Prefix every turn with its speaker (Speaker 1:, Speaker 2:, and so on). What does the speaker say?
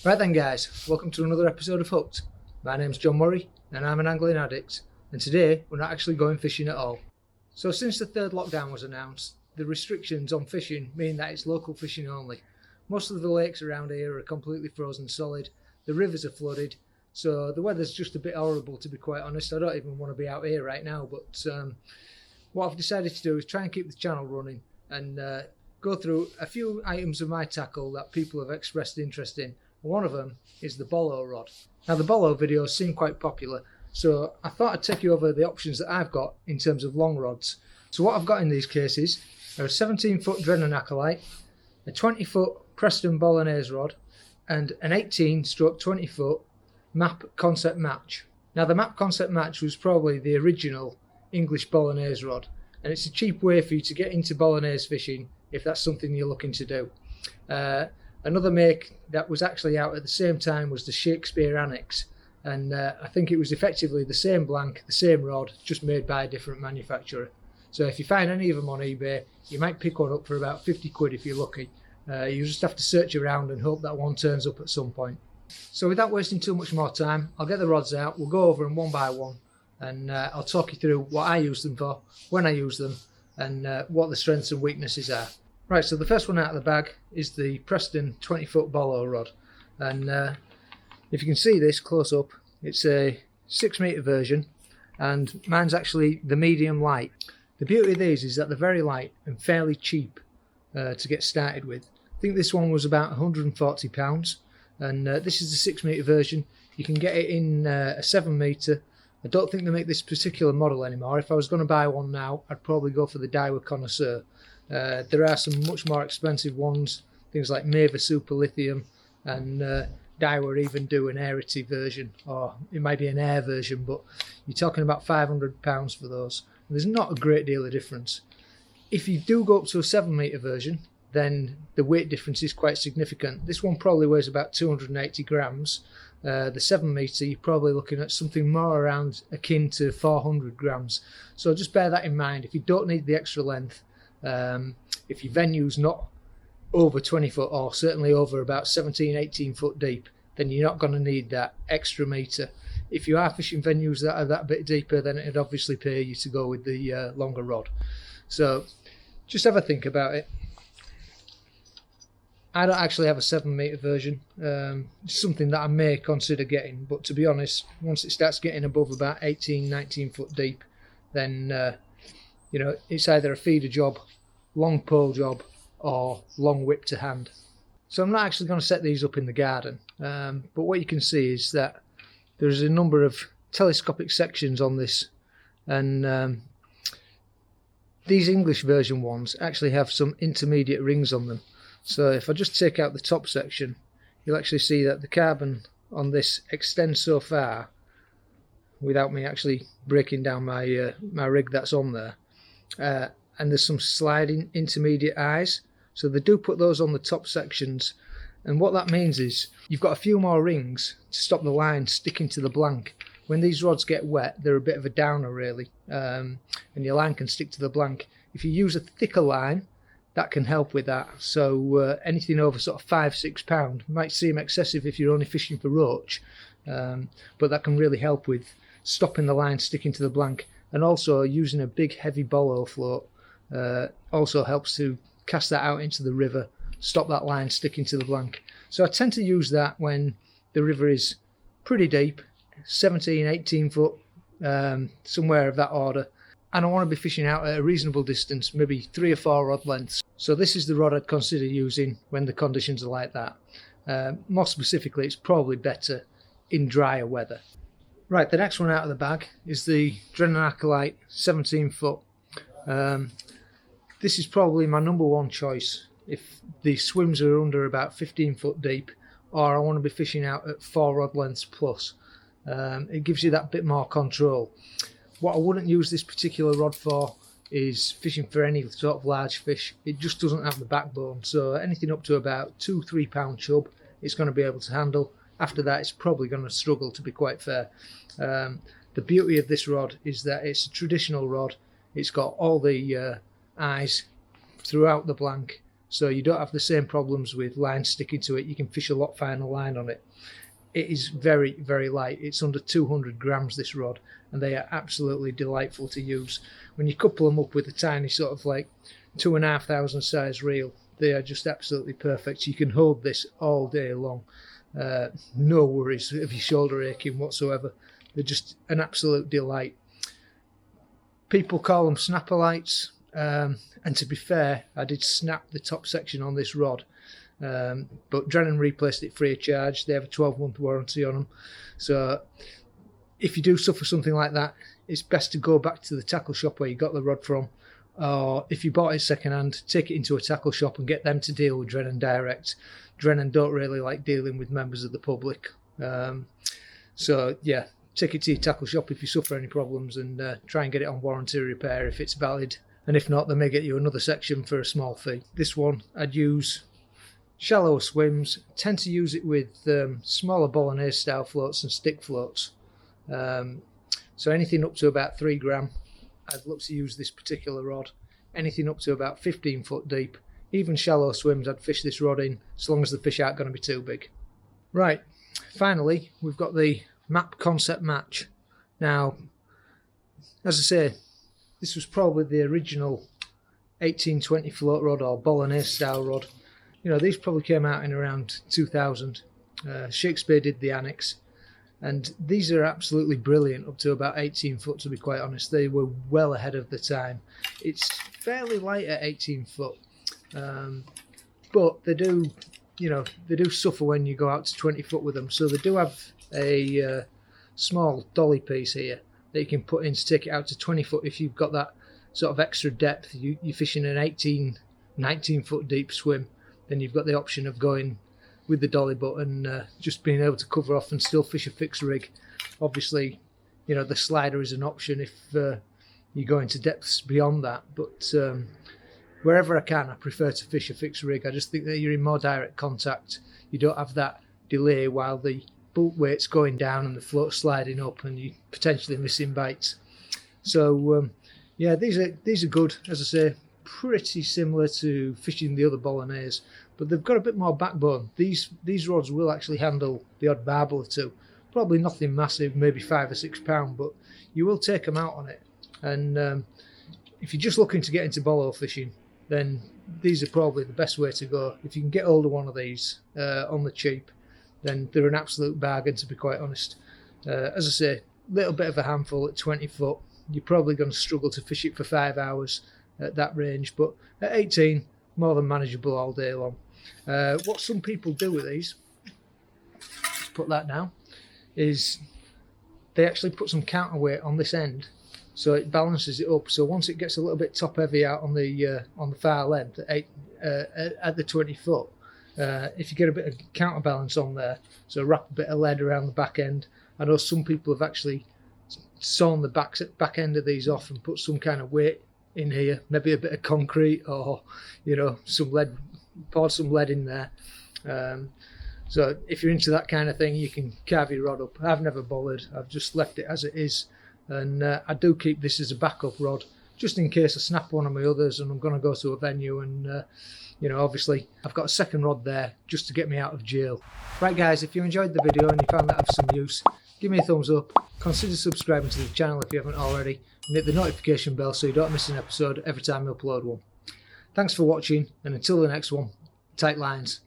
Speaker 1: Right then guys, welcome to another episode of Hooked. My name's John Murray and I'm an angling addict, and today we're not actually going fishing at all. So since the third lockdown was announced, the restrictions on fishing mean that it's local fishing only. Most of the lakes around here are completely frozen solid, the rivers are flooded, so the weather's just a bit horrible, to be quite honest. I don't even want to be out here right now, but what I've decided to do is try and keep the channel running and go through a few items of my tackle that people have expressed interest in. One of them is the Bolo Rod. Now the Bolo videos seem quite popular, so I thought I'd take you over the options that I've got in terms of long rods. So what I've got in these cases are a 17-foot Drennan Acolyte, a 20-foot Preston Bolognese rod, and an 18/20-foot Map Concept Match. Now the Map Concept Match was probably the original English Bolognese rod, and it's a cheap way for you to get into Bolognese fishing if that's something you're looking to do. Another make that was actually out at the same time was the Shakespeare Annex, and I think it was effectively the same blank, the same rod, just made by a different manufacturer. So if you find any of them on eBay, you might pick one up for about 50 quid if you're lucky. You just have to search around and hope that one turns up at some point. So without wasting too much more time, I'll get the rods out, we'll go over them one by one, and I'll talk you through what I use them for, when I use them, and what the strengths and weaknesses are. Right, so the first one out of the bag is the Preston 20-foot Bolo Rod, and if you can see this close up, it's a 6-metre version, and mine's actually the medium light. The beauty of these is that they're very light and fairly cheap to get started with. I think this one was about £140, and this is the 6-metre version. You can get it in a 7-metre. I don't think they make this particular model anymore. If I was going to buy one now, I'd probably go for the Daiwa Connoisseur. There are some much more expensive ones, things like Maver Super Lithium, and Daiwa even do an airity version, or it might be an air version, but you're talking about £500 for those. There's not a great deal of difference. If you do go up to a 7-metre version, then the weight difference is quite significant. This one probably weighs about 280 grams. The 7-metre, you're probably looking at something more around akin to 400 grams. So just bear that in mind. If you don't need the extra length, if your venue's not over 20 foot or certainly over about 17-18 foot deep, then you're not going to need that extra metre. If you are fishing venues that are that bit deeper, then it'd obviously pay you to go with the longer rod. So just have a think about it. I don't actually have a 7-metre version. It's something that I may consider getting, but to be honest, once it starts getting above about 18-19 foot deep, then you know, it's either a feeder job, long pole job, or long whip to hand. So I'm not actually going to set these up in the garden, but what you can see is that there's a number of telescopic sections on this, and these English version ones actually have some intermediate rings on them. So if I just take out the top section, you'll actually see that the carbon on this extends so far, without me actually breaking down my my rig that's on there. And there's some sliding intermediate eyes, so they do put those on the top sections, and what that means is you've got a few more rings to stop the line sticking to the blank. When these rods get wet, they're a bit of a downer really, and your line can stick to the blank. If you use a thicker line, that can help with that. So anything over sort of 5-6 pound might seem excessive if you're only fishing for roach, but that can really help with stopping the line sticking to the blank. And also using a big heavy bolo float also helps to cast that out into the river, stop that line sticking to the blank. So I tend to use that when the river is pretty deep, 17-18 foot, somewhere of that order, and I want to be fishing out at a reasonable distance, maybe 3 or 4 rod lengths. So this is the rod I'd consider using when the conditions are like that. More specifically, it's probably better in drier weather. Right, the next one out of the bag is the Drennan Acolyte 17 foot. This is probably my number one choice if the swims are under about 15 foot deep, or I want to be fishing out at 4 rod lengths plus. It gives you that bit more control. What I wouldn't use this particular rod for is fishing for any sort of large fish. It just doesn't have the backbone, so anything up to about 2-3 pound chub it's going to be able to handle. After that it's probably going to struggle, to be quite fair. The beauty of this rod is that it's a traditional rod. It's got all the eyes throughout the blank, so you don't have the same problems with line sticking to it. You can fish a lot finer line on it. It is very, very light. It's under 200 grams, this rod, and they are absolutely delightful to use. When you couple them up with a tiny sort of like 2,500 size reel, they are just absolutely perfect. You can hold this all day long. No worries of your shoulder aching whatsoever. They're just an absolute delight. People call them snapper lights, and to be fair, I did snap the top section on this rod, but Drennan replaced it free of charge. They have a 12-month warranty on them, so if you do suffer something like that, it's best to go back to the tackle shop where you got the rod from, or if you bought it second hand, take it into a tackle shop and get them to deal with Drennan direct. Drennan don't really like dealing with members of the public, so yeah, take it to your tackle shop if you suffer any problems, and try and get it on warranty repair if it's valid, and if not, they may get you another section for a small fee. This one I'd use shallower swims, tend to use it with smaller Bolognese style floats and stick floats, so anything up to about 3 gram I'd look to use this particular rod. Anything up to about 15 foot deep, even shallow swims, I'd fish this rod in, as long as the fish aren't going to be too big. Right, finally we've got the Map Concept Match. Now, as I say, this was probably the original 1820 float rod or Bolognese style rod. You know, these probably came out in around 2000. Shakespeare did the annex, and these are absolutely brilliant up to about 18 foot, to be quite honest. They were well ahead of the time. It's fairly light at 18 foot, but they do, you know, they do suffer when you go out to 20 foot with them. So they do have a small dolly piece here that you can put in to take it out to 20 foot if you've got that sort of extra depth. You're fishing an 18, 19 foot deep swim, then you've got the option of going with the dolly butt and just being able to cover off and still fish a fixed rig. Obviously, you know, the slider is an option if you go into depths beyond that, but wherever I can, I prefer to fish a fixed rig. I just think that you're in more direct contact. You don't have that delay while the bulk weight's going down and the float's sliding up, and you potentially missing bites. So yeah, these are good. As I say, pretty similar to fishing the other Bolognese, but they've got a bit more backbone. These rods will actually handle the odd barbel or two. Probably nothing massive, maybe 5 or 6 pound, but you will take them out on it. And if you're just looking to get into bolo fishing, then these are probably the best way to go. If you can get hold of one of these on the cheap, then they're an absolute bargain, to be quite honest. As I say, a little bit of a handful at 20 foot. You're probably going to struggle to fish it for 5 hours at that range, but at 18, more than manageable all day long. What some people do with these, let's put that down, is they actually put some counterweight on this end, so it balances it up. So once it gets a little bit top heavy out on the far length at the 20 foot, if you get a bit of counterbalance on there, so wrap a bit of lead around the back end. I know some people have actually sawn the back end of these off and put some kind of weight in here, maybe a bit of concrete, or you know, some lead, poured some lead in there. So if you're into that kind of thing, you can carve your rod up. I've never bothered. I've just left it as it is, and I do keep this as a backup rod just in case I snap one of my others and I'm going to go to a venue, and you know, obviously I've got a second rod there just to get me out of jail. Right guys, if you enjoyed the video and you found that of some use, give me a thumbs up, consider subscribing to the channel if you haven't already, and hit the notification bell so you don't miss an episode every time I upload one. Thanks for watching, and until the next one, tight lines.